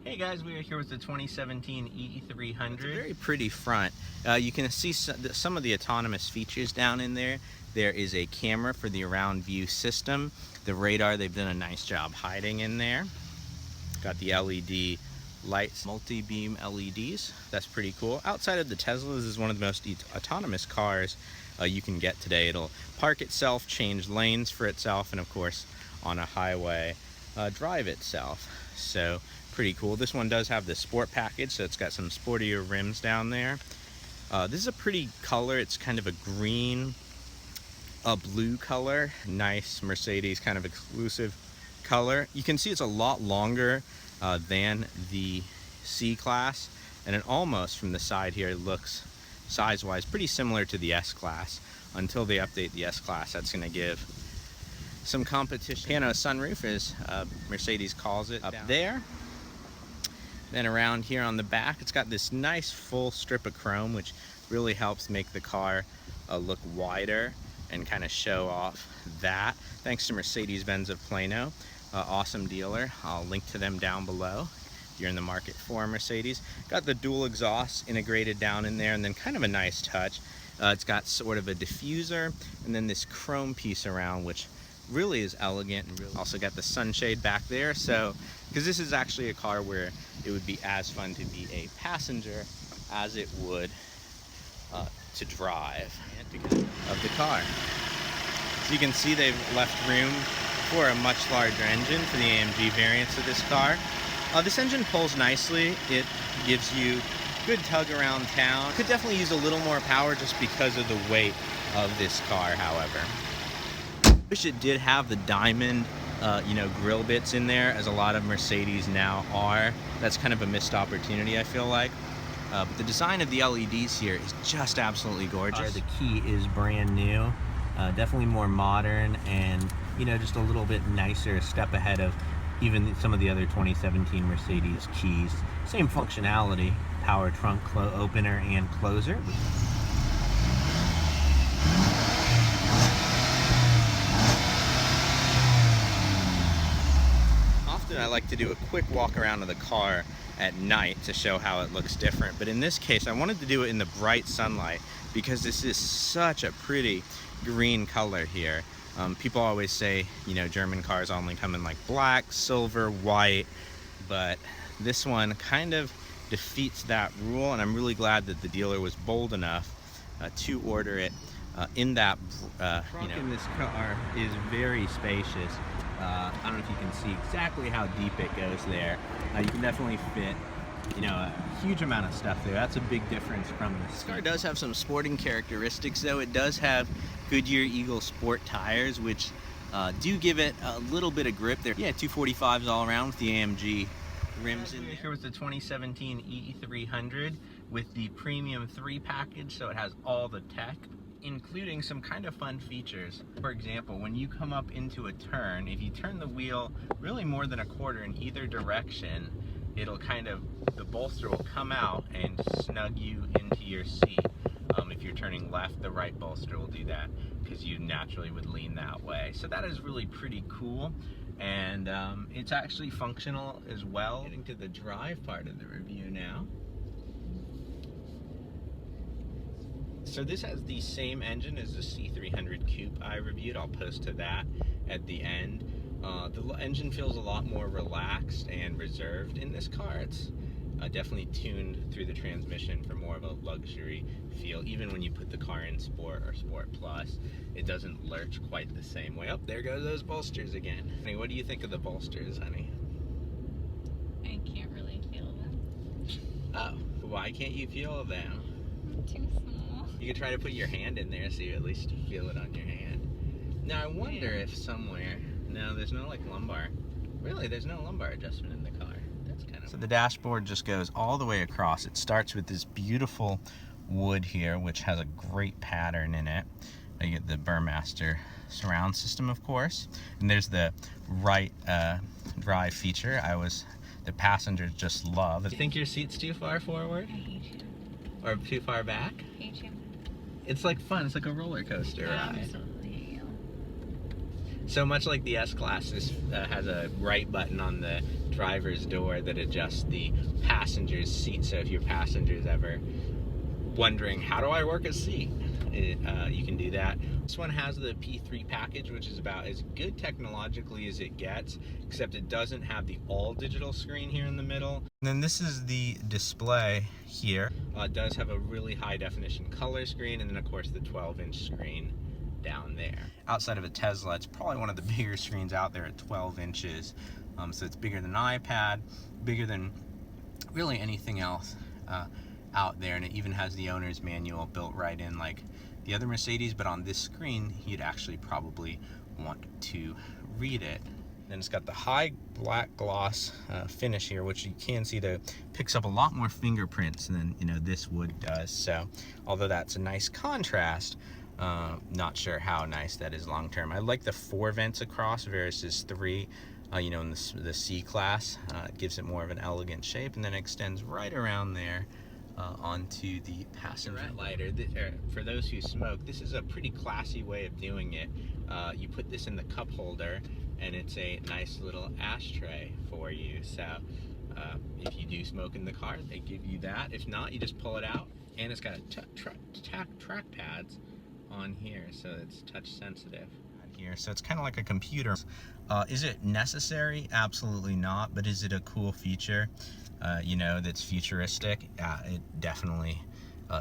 Hey guys, we are here with the 2017 E300. It's a very pretty front. You can see some of the autonomous features down in there. There is a camera for the around view system. The radar, they've done a nice job hiding in there. Got the LED lights, multi-beam LEDs. That's pretty cool. Outside of the Teslas, this is one of the most autonomous cars you can get today. It'll park itself, change lanes for itself, and of course, on a highway, drive itself. So pretty cool. This one does have the sport package, so it's got some sportier rims down there. This is a pretty color. It's kind of a green, a blue color. Nice Mercedes kind of exclusive color. You can see it's a lot longer than the C-Class, and it almost from the side here looks size-wise pretty similar to the S-Class. Until they update the S-Class, that's going to give some competition. Piano sunroof, as Mercedes calls it, up there. Then around here on the back, it's got this nice full strip of chrome, which really helps make the car look wider and kind of show off that. Thanks to Mercedes-Benz of Plano, awesome dealer. I'll link to them down below if you're in the market for a Mercedes. Got the dual exhaust integrated down in there, and then kind of a nice touch. It's got sort of a diffuser and then this chrome piece around, which really is elegant. And really also got the sunshade back there, so because this is actually a car where it would be as fun to be a passenger as it would to drive of the car. So you can see they've left room for a much larger engine for the AMG variants of this car. This engine pulls nicely. It gives you good tug around town. Could definitely use a little more power just because of the weight of this car, however. Wish it did have the diamond grill bits in there, as a lot of Mercedes now are. That's kind of a missed opportunity, I feel like. But the design of the LEDs here is just absolutely gorgeous. The key is brand new, definitely more modern, and just a little bit nicer, a step ahead of even some of the other 2017 Mercedes keys. Same functionality, power trunk opener and closer. I like to do a quick walk around of the car at night to show how it looks different, but in this case I wanted to do it in the bright sunlight because this is such a pretty green color here. People always say German cars only come in like black, silver, white, but this one kind of defeats that rule, and I'm really glad that the dealer was bold enough to order it in that in this car is very spacious. I don't know if you can see exactly how deep it goes there. You can definitely fit a huge amount of stuff there. That's a big difference from this. This car does have some sporting characteristics, though. It does have Goodyear Eagle Sport tires, which do give it a little bit of grip there. Yeah, 245s all around with the AMG rims in there. Here with the 2017 E300 with the Premium 3 package, so it has all the tech, including some kind of fun features. For example, when you come up into a turn, if you turn the wheel really more than a quarter in either direction, it'll the bolster will come out and snug you into your seat. If you're turning left, the right bolster will do that because you naturally would lean that way. So that is really pretty cool, and it's actually functional as well. Getting to the drive part of the review now. So this has the same engine as the C300 Coupe I reviewed. I'll post to that at the end. The engine feels a lot more relaxed and reserved in this car. It's definitely tuned through the transmission for more of a luxury feel. Even when you put the car in Sport or Sport Plus, it doesn't lurch quite the same way. Oh, there goes those bolsters again. Honey, what do you think of the bolsters, honey? I can't really feel them. Oh, why can't you feel them? Too small. You could try to put your hand in there so you at least feel it on your hand. Now I wonder if somewhere, no, there's no like lumbar. Really, there's no lumbar adjustment in the car. That's kind of. So the dashboard just goes all the way across. It starts with this beautiful wood here, which has a great pattern in it. You get the Burmaster surround system, of course, and there's the right drive feature. The passengers just love. Do you think your seat's too far forward? I hate you. Or too far back? I hate you. It's like fun. It's like a roller coaster ride. Absolutely hate you. So much like the S-Class, this has a right button on the driver's door that adjusts the passenger's seat. So if your passenger's ever wondering, how do I work a seat? You can do that. This one has the P3 package, which is about as good technologically as it gets, except it doesn't have the all-digital screen here in the middle. And then this is the display here. It does have a really high-definition color screen, and then, of course, the 12-inch screen down there. Outside of a Tesla, it's probably one of the bigger screens out there at 12 inches. So it's bigger than an iPad, bigger than really anything else out there, and it even has the owner's manual built right in like the other Mercedes, but on this screen you'd actually probably want to read it. Then it's got the high black gloss finish here, which you can see that picks up a lot more fingerprints than this wood does. So although that's a nice contrast, not sure how nice that is long term. I like the 4 vents across versus 3 in the C-Class. It gives it more of an elegant shape, and then extends right around there onto the passenger lighter. For those who smoke, this is a pretty classy way of doing it. You put this in the cup holder, and it's a nice little ashtray for you. So if you do smoke in the car, they give you that. If not, you just pull it out, and it's got track pads on here, so it's touch sensitive here. So it's kind of like a computer. Is it necessary? Absolutely not. But is it a cool feature? That's futuristic. It definitely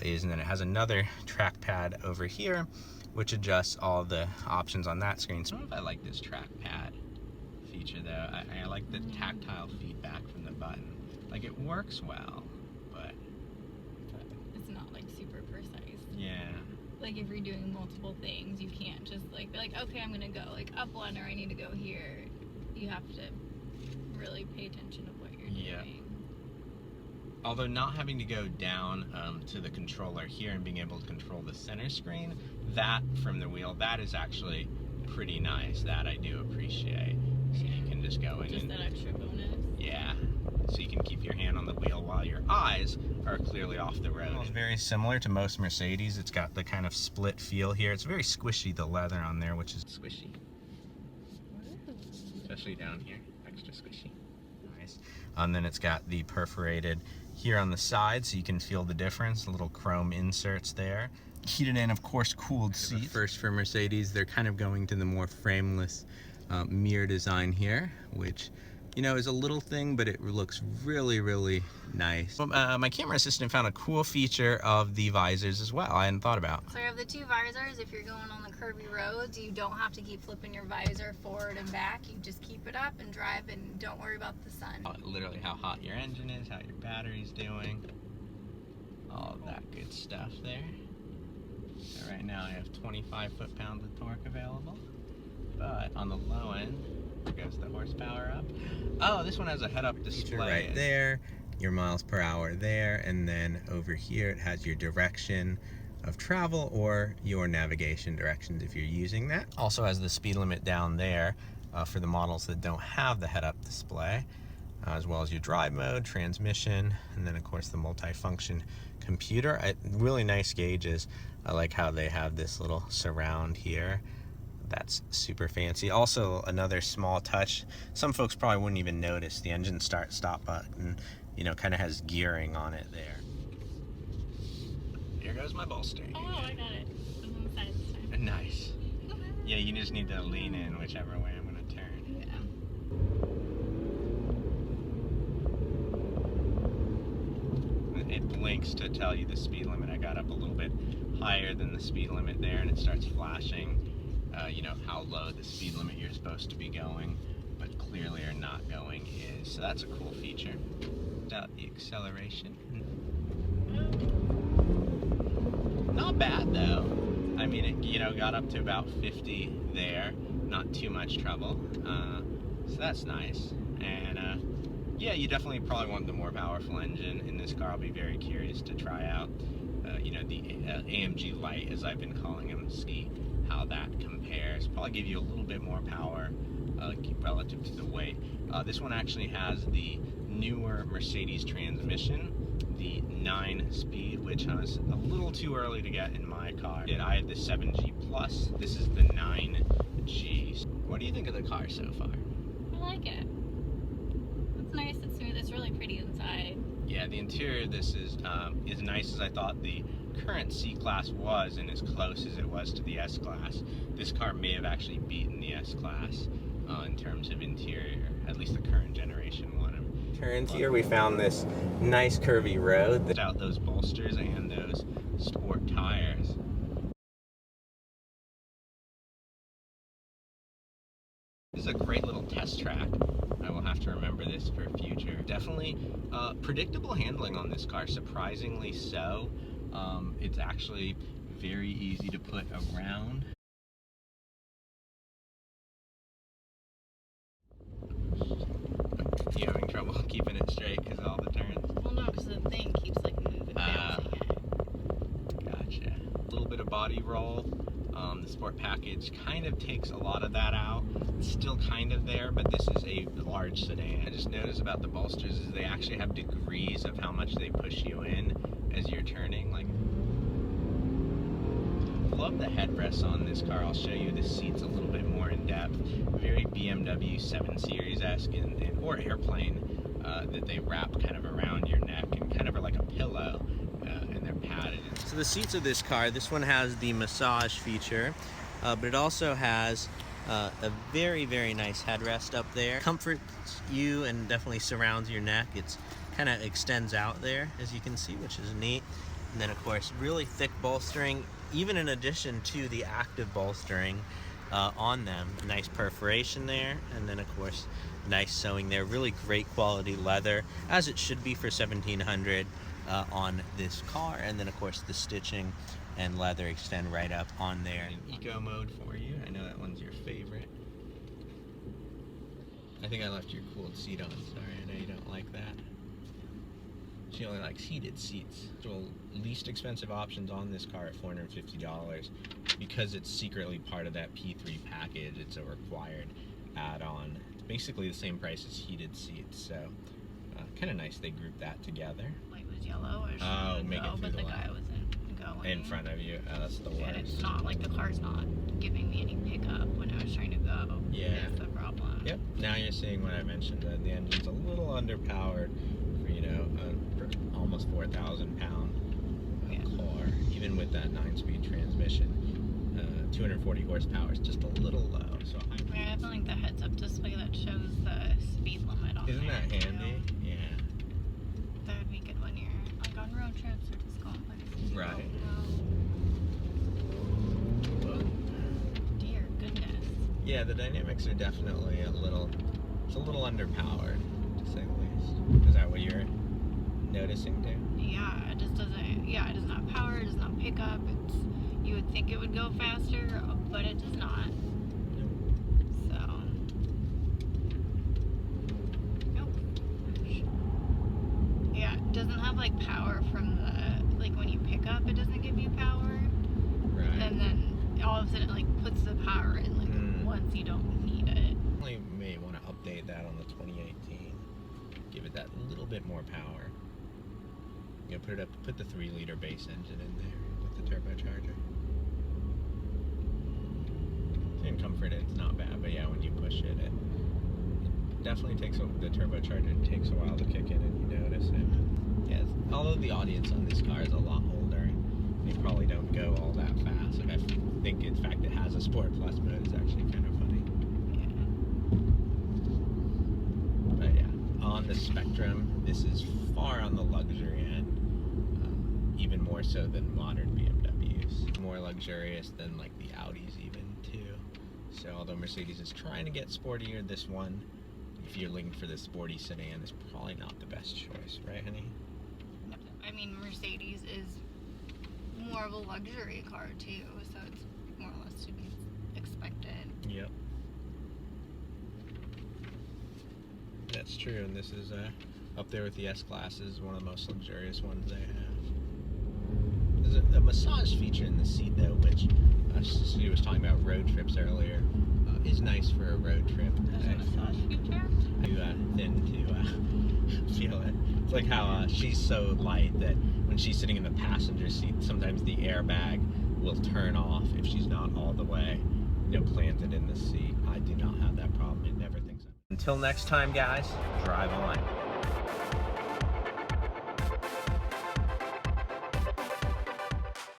is. And then it has another trackpad over here, which adjusts all the options on that screen. So I don't know if I like this trackpad feature though. I like the tactile feedback from the button. Like, it works well, but it's not like super precise. Yeah. Like, if you're doing multiple things, you can't just like be like, okay, I'm gonna go like up one, or I need to go here. You have to really pay attention to what you're doing. Although not having to go down to the controller here and being able to control the center screen, that from the wheel, that is actually pretty nice. That I do appreciate. So you can just go in just and that extra bonus. Yeah. So you can keep your hand on the wheel while your eyes are clearly off the road. It's very similar to most Mercedes. It's got the kind of split feel here. It's very squishy, the leather on there, which is squishy. Especially down here, extra squishy. Nice. And then it's got the perforated here on the side, so you can feel the difference. Little chrome inserts there. Heated and, of course, cooled seats. First for Mercedes, they're kind of going to the more frameless mirror design here, which is a little thing, but it looks really, really nice. My camera assistant found a cool feature of the visors as well. I hadn't thought about. So you have the 2 visors. If you're going on the curvy roads, you don't have to keep flipping your visor forward and back. You just keep it up and drive, and don't worry about the sun. Literally how hot your engine is, how your battery's doing, all of that good stuff there. So right now I have 25 foot-pounds of torque available, but on the low end, there goes the horsepower up. Oh, this one has a head-up display right there, your miles per hour there, and then over here it has your direction of travel or your navigation directions if you're using that. Also has the speed limit down there for the models that don't have the head-up display, as well as your drive mode, transmission, and then of course the multifunction computer. Really nice gauges. I like how they have this little surround here. That's super fancy. Also, another small touch, some folks probably wouldn't even notice, the engine start-stop button, kind of has gearing on it there. Here goes my bolster. Oh, I got it. It was on the side this time. Nice. Yeah, you just need to lean in whichever way I'm going to turn. Yeah. It blinks to tell you the speed limit. I got up a little bit higher than the speed limit there, and it starts flashing how low the speed limit you're supposed to be going, but clearly are not going is. So that's a cool feature. Without the acceleration. Not bad though. I mean, it got up to about 50 there. Not too much trouble. So that's nice. And yeah, you definitely probably want the more powerful engine in this car. I'll be very curious to try out, the AMG Light, as I've been calling them, see how that compares. Probably give you a little bit more power relative to the weight. This one actually has the newer Mercedes transmission, the 9-speed, which was a little too early to get in my car. I had the 7G Plus. This is the 9 Jeez. What do you think of the car so far? I like it. It's nice, it's smooth, it's really pretty inside. Yeah, the interior of this is as nice as I thought the current C-Class was, and as close as it was to the S-Class. This car may have actually beaten the S-Class in terms of interior, at least the current generation one. Turns here, we found this nice curvy road without those bolsters and those sport tires. This is a great little test track. I will have to remember this for future. Definitely predictable handling on this car, surprisingly so. It's actually very easy to put around. You having trouble keeping it straight because of all the turns? Well, no, because the thing keeps like moving, bouncing it. Gotcha. A little bit of body roll. The sport package kind of takes a lot of that out. It's still kind of there, but this is a large sedan. I just noticed about the bolsters is they actually have degrees of how much they push you in as you're turning. Like, love the headrests on this car. I'll show you the seats a little bit more in depth. Very BMW 7 Series-esque or airplane that they wrap kind of around your neck and kind of are like a pillow. And they're padded. So the seats of this car, this one has the massage feature, but it also has a very, very nice headrest up there. Comforts you and definitely surrounds your neck. It's kind of extends out there, as you can see, which is neat. And then, of course, really thick bolstering, even in addition to the active bolstering on them. Nice perforation there, and then, of course, nice sewing there. Really great quality leather, as it should be for 1700. On this car, and then of course the stitching and leather extend right up on there. In eco mode for you. I know that one's your favorite. I think I left your cooled seat on. Sorry, I know you don't like that. She only likes heated seats. So least expensive options on this car at $450 because it's secretly part of that P3 package. It's a required add-on. It's basically the same price as heated seats, so kind of nice they grouped that together. Yellow, make it through but the the guy wasn't going in front of you. That's the worst. And it's not like the car's not giving me any pickup when I was trying to go. Yeah, that's the problem. Yep. Now you're seeing what I mentioned. The engine's a little underpowered for for almost 4,000 pound car, even with that 9-speed transmission. 240 horsepower is just a little low. So I have like the heads-up display that shows the speed limit on. Isn't that handy? Yeah. That would be good when you're like on road trips or just going places. Right. Dear goodness. Yeah, the dynamics are definitely it's a little underpowered, to say the least. Is that what you're noticing too? Yeah, it just doesn't, it does not power, it does not pick up. You would think it would go faster, but it does not. Doesn't have like power from the, like when you pick up it doesn't give you power, right? And then all of a sudden it like puts the power in like once you don't need it. You may want to update that on the 2018, give it that little bit more power. You know, put the 3-liter base engine in there with the turbocharger. In comfort it's not bad, but yeah, when you push it, it definitely takes the turbocharger takes a while to kick in, and you notice it. Yes, although the audience on this car is a lot older, they probably don't go all that fast. Like I think, in fact, it has a Sport Plus mode. It's actually kind of funny. Yeah. But yeah, on the spectrum, this is far on the luxury end, even more so than modern BMWs. More luxurious than like the Audis even too. So although Mercedes is trying to get sportier, this one, if you're looking for the sporty sedan, is probably not the best choice, right, honey? I mean, Mercedes is more of a luxury car too, so it's more or less to be expected. Yep. That's true, and this is up there with the S-Classes, one of the most luxurious ones they have. There's a massage feature in the seat, though, which she was talking about road trips earlier. Is nice for a road trip. There's a massage feature? Too thin to feel it. It's like how she's so light that when she's sitting in the passenger seat, sometimes the airbag will turn off if she's not all the way planted in the seat. I do not have that problem. It never thinks. Until next time, guys, drive on.